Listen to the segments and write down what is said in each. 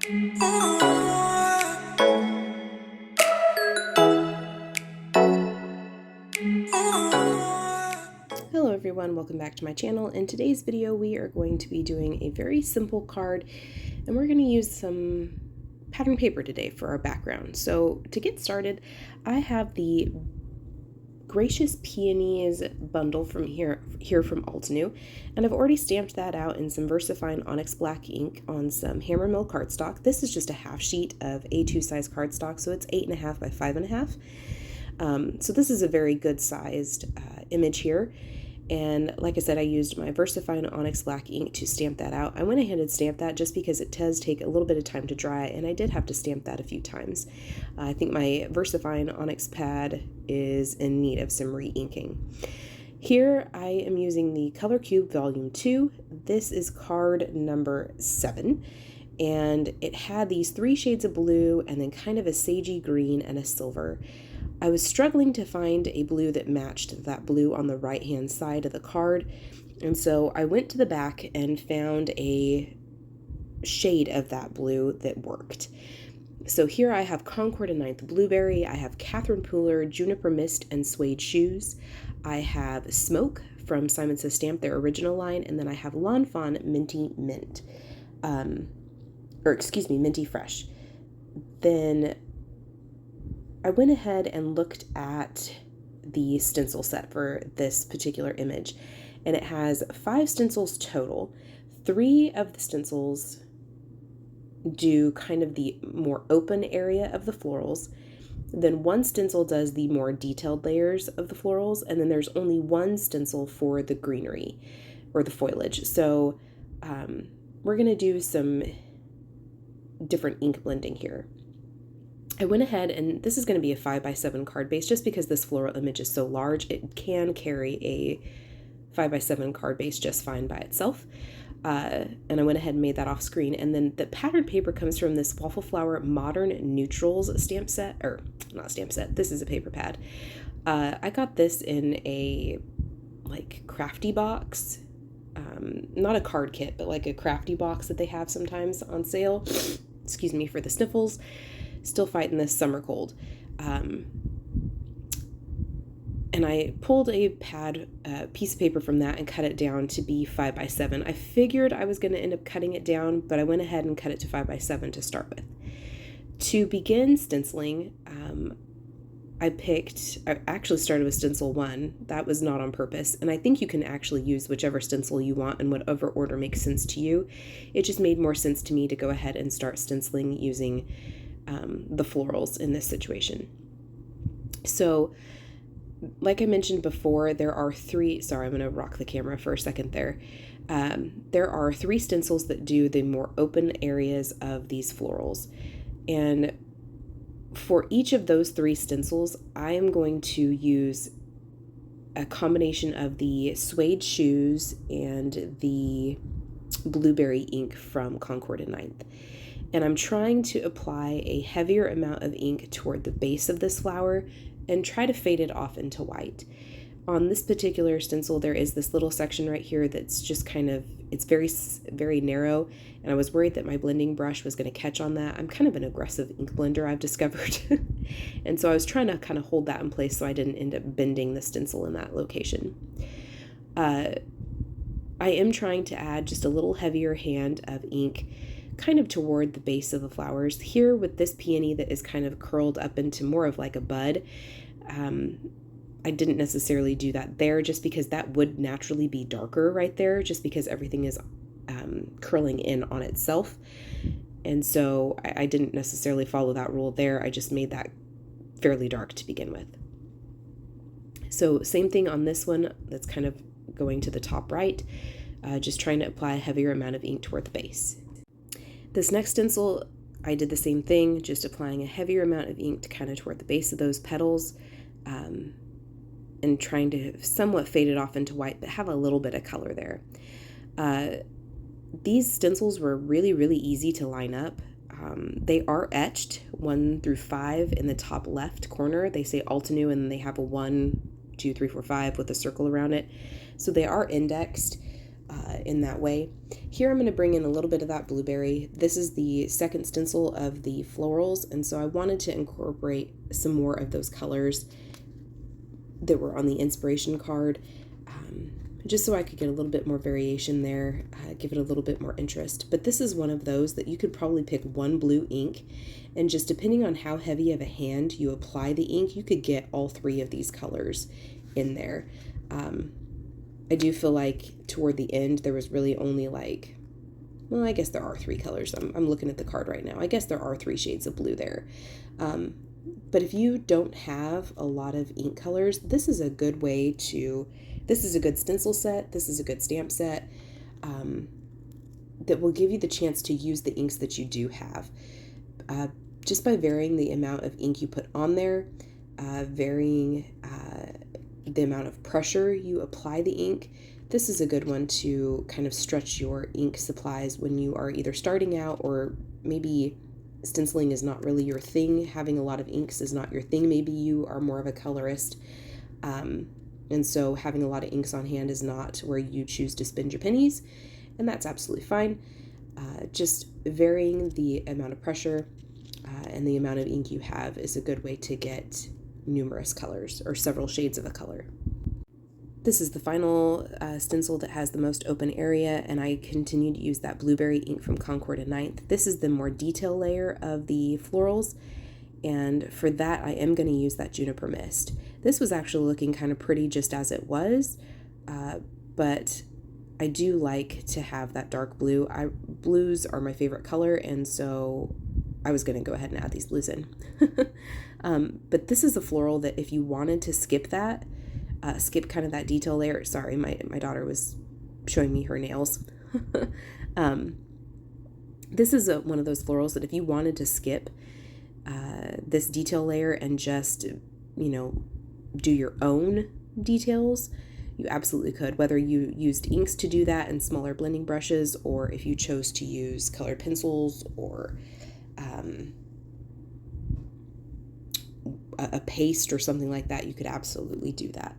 Hello everyone, welcome back to my channel. In today's video we are going to be doing a very simple card, and we're going to use some pattern paper today for our background. So to get started, I have the Gracious Peonies bundle from here from Altenew, and I've already stamped that out in some VERSAFINE Onyx black ink on some HAMMERMILL cardstock. This is just a half sheet of A2 size cardstock, so it's 8.5 by 5.5. So this is a very good sized image here. And like I said, I used my VERSAFINE Onyx black ink to stamp that out. I went ahead and stamped that just because it does take a little bit of time to dry, and I did have to stamp that a few times. I think my VERSAFINE Onyx pad is in need of some re-inking. Here I am using the Color Cube Volume 2. This is card number 7. And it had these 3 shades of blue and then kind of a sagey green and a silver. I was struggling to find a blue that matched that blue on the right hand side of the card, and so I went to the back and found a shade of that blue that worked. So here I have Concord and 9th Blueberry, I have Catherine Pooler, Juniper Mist and Suede Shoes, I have Smoke from Simon Says Stamp, their original line, and then I have Fawn Minty Mint, Minty Fresh. Then I went ahead and looked at the stencil set for this particular image, and it has 5 stencils total. 3 of the stencils do kind of the more open area of the florals, then 1 stencil does the more detailed layers of the florals, and then there's only 1 stencil for the greenery or the foliage. So we're going to do some different ink blending here. I went ahead, and this is going to be a 5x7 card base just because this floral image is so large. It can carry a 5x7 card base just fine by itself. And I went ahead and made that off screen. And then the pattern paper comes from this Waffle Flower Modern Neutrals stamp set, or not stamp set, this is a paper pad. I got this in a like crafty box, not a card kit, but like a crafty box that they have sometimes on sale. Excuse me for the sniffles. Still fighting this summer cold. And I pulled a piece of paper from that and cut it down to be 5x7. I figured I was going to end up cutting it down, but I went ahead and cut it to 5x7 to start with. To begin stenciling, I actually started with stencil 1. That was not on purpose, and I think you can actually use whichever stencil you want in whatever order makes sense to you. It just made more sense to me to go ahead and start stenciling using the florals in this situation. So like I mentioned before, there are 3, sorry, I'm going to rock the camera for a second there. There are 3 stencils that do the more open areas of these florals. And for each of those 3 stencils, I am going to use a combination of the Suede Shoes and the Blueberry ink from Concord and 9th. And I'm trying to apply a heavier amount of ink toward the base of this flower and try to fade it off into white. On this particular stencil, there is this little section right here that's just kind of, it's very, very narrow, and I was worried that my blending brush was going to catch on that. I'm kind of an aggressive ink blender, I've discovered. And so I was trying to kind of hold that in place so I didn't end up bending the stencil in that location. I am trying to add just a little heavier hand of ink kind of toward the base of the flowers. Here with this peony that is kind of curled up into more of like a bud, I didn't necessarily do that there just because that would naturally be darker right there just because everything is curling in on itself. And so I didn't necessarily follow that rule there. I just made that fairly dark to begin with. So same thing on this one that's kind of going to the top right, just trying to apply a heavier amount of ink toward the base. This next stencil, I did the same thing, just applying a heavier amount of ink to kind of toward the base of those petals, and trying to somewhat fade it off into white, but have a little bit of color there. These stencils were really, really easy to line up. They are etched 1 through 5 in the top left corner. They say Altenew, and they have a 1, 2, 3, 4, 5 with a circle around it. So they are indexed in that way. Here I'm going to bring in a little bit of that blueberry. This is the second stencil of the florals, and so I wanted to incorporate some more of those colors that were on the inspiration card, just so I could get a little bit more variation there, give it a little bit more interest. But this is one of those that you could probably pick one blue ink, and just depending on how heavy of a hand you apply the ink, you could get all three of these colors in there. I do feel like toward the end there was really only like, well, I guess there are three colors. I'm looking at the card right now. I guess there are 3 shades of blue there. But if you don't have a lot of ink colors, this is a good way to, this is a good stencil set, this is a good stamp set, that will give you the chance to use the inks that you do have. Just by varying the amount of ink you put on there, varying the amount of pressure you apply the ink, this is a good one to kind of stretch your ink supplies when you are either starting out, or maybe stenciling is not really your thing, having a lot of inks is not your thing, maybe you are more of a colorist, and so having a lot of inks on hand is not where you choose to spend your pennies, and that's absolutely fine. Just varying the amount of pressure and the amount of ink you have is a good way to get numerous colors or several shades of a color. This is the final stencil that has the most open area, and I continue to use that blueberry ink from Concord and 9th. This is the more detail layer of the florals, and for that I am going to use that Juniper Mist. This was actually looking kind of pretty just as it was, but I do like to have that dark blue. Blues are my favorite color, and so I was going to go ahead and add these blues in. But this is a floral that if you wanted to skip that, skip kind of that detail layer. Sorry, my daughter was showing me her nails. This is one of those florals that if you wanted to skip this detail layer and just, do your own details, you absolutely could, whether you used inks to do that and smaller blending brushes, or if you chose to use colored pencils or a paste or something like that, you could absolutely do that.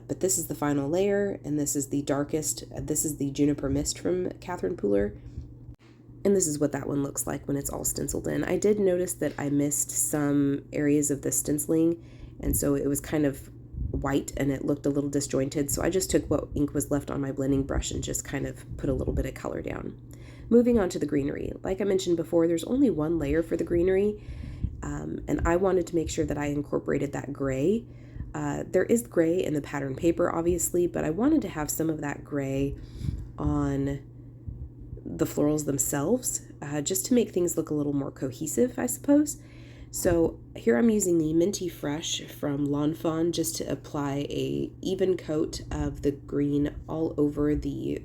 But this is the final layer, and this is the darkest. This is the Juniper Mist from Catherine Pooler, and this is what that one looks like when it's all stenciled in. I did notice that I missed some areas of the stenciling, and so it was kind of white and it looked a little disjointed, so I just took what ink was left on my blending brush and just kind of put a little bit of color down. Moving on to the greenery. Like I mentioned before, there's only one layer for the greenery, and I wanted to make sure that I incorporated that gray. There is gray in the pattern paper, obviously, but I wanted to have some of that gray on the florals themselves, just to make things look a little more cohesive, I suppose. So here I'm using the Minty Fresh from Fawn just to apply a even coat of the green all over the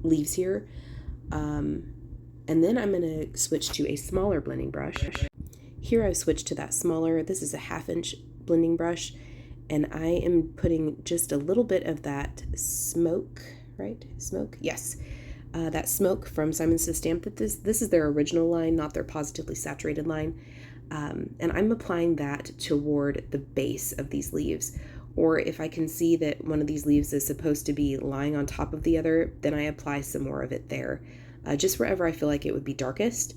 leaves here. And then I'm going to switch to a smaller blending brush. Here I've switched to that smaller, this is a 1/2 inch blending brush, and I am putting just a little bit of that smoke, right? Smoke? Yes. That smoke from Simon Says Stamp. This is their original line, not their Positively Saturated line. And I'm applying that toward the base of these leaves. Or if I can see that one of these leaves is supposed to be lying on top of the other, then I apply some more of it there, just wherever I feel like it would be darkest.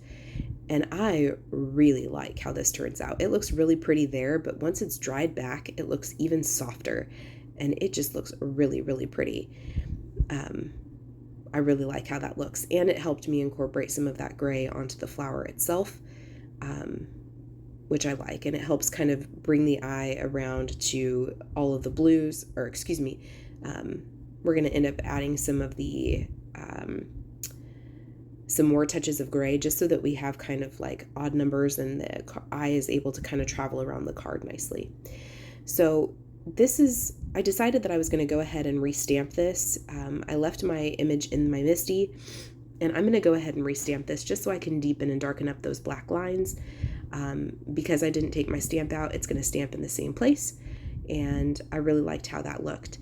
And I really like how this turns out. It looks really pretty there, but once it's dried back, it looks even softer, and it just looks really, really pretty. I really like how that looks, and it helped me incorporate some of that gray onto the flower itself, which I like, and it helps kind of bring the eye around to all of the blues, or excuse me, we're going to end up adding some of the some more touches of gray, just so that we have kind of like odd numbers and the eye is able to kind of travel around the card nicely. So I decided that I was going to go ahead and restamp this. I left my image in my MISTI, and I'm going to go ahead and restamp this just so I can deepen and darken up those black lines. Because I didn't take my stamp out, it's going to stamp in the same place, and I really liked how that looked.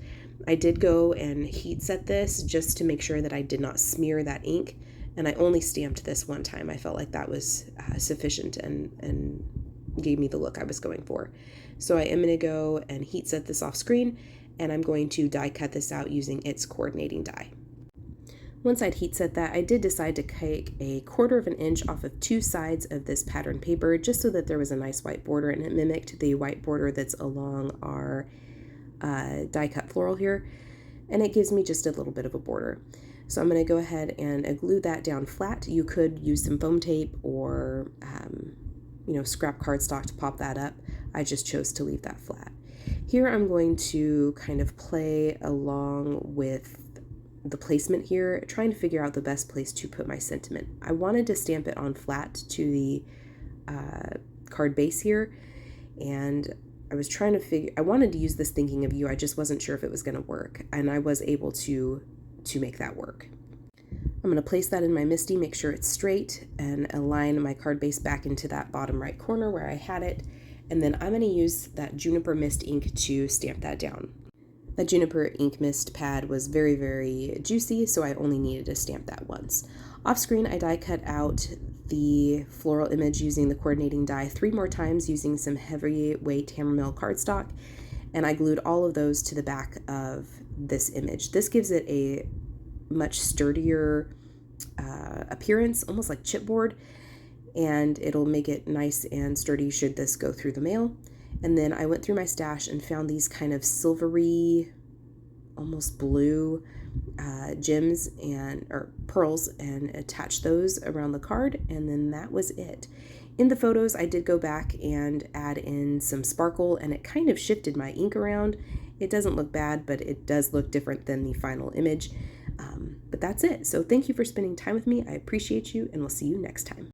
I did go and heat set this just to make sure that I did not smear that ink, and I only stamped this one time. I felt like that was sufficient and gave me the look I was going for. So I am going to go and heat set this off screen, and I'm going to die cut this out using its coordinating die. Once I'd heat set that, I did decide to take a 1/4 of an inch off of 2 sides of this pattern paper just so that there was a nice white border, and it mimicked the white border that's along our die cut floral here, and it gives me just a little bit of a border. So I'm going to go ahead and glue that down flat. You could use some foam tape or scrap cardstock to pop that up. I just chose to leave that flat. Here I'm going to kind of play along with the placement here, trying to figure out the best place to put my sentiment. I wanted to stamp it on flat to the card base here, and I was trying to figure, I wanted to use this thinking of you, I just wasn't sure if it was going to work, and I was able to make that work. I'm going to place that in my MISTI, make sure it's straight, and align my card base back into that bottom right corner where I had it, and then I'm going to use that Juniper Mist ink to stamp that down. That Juniper ink mist pad was very, very juicy, so I only needed to stamp that once. Off screen, I die cut out the floral image using the coordinating die 3 more times using some heavyweight HAMMERMILL cardstock, and I glued all of those to the back of this image. This gives it a much sturdier appearance, almost like chipboard, and it'll make it nice and sturdy should this go through the mail. And then I went through my stash and found these kind of silvery, almost blue gems or pearls, and attached those around the card, and then that was it. In the photos, I did go back and add in some sparkle, and it kind of shifted my ink around. It doesn't look bad, but it does look different than the final image. But that's it. So thank you for spending time with me. I appreciate you, and we'll see you next time.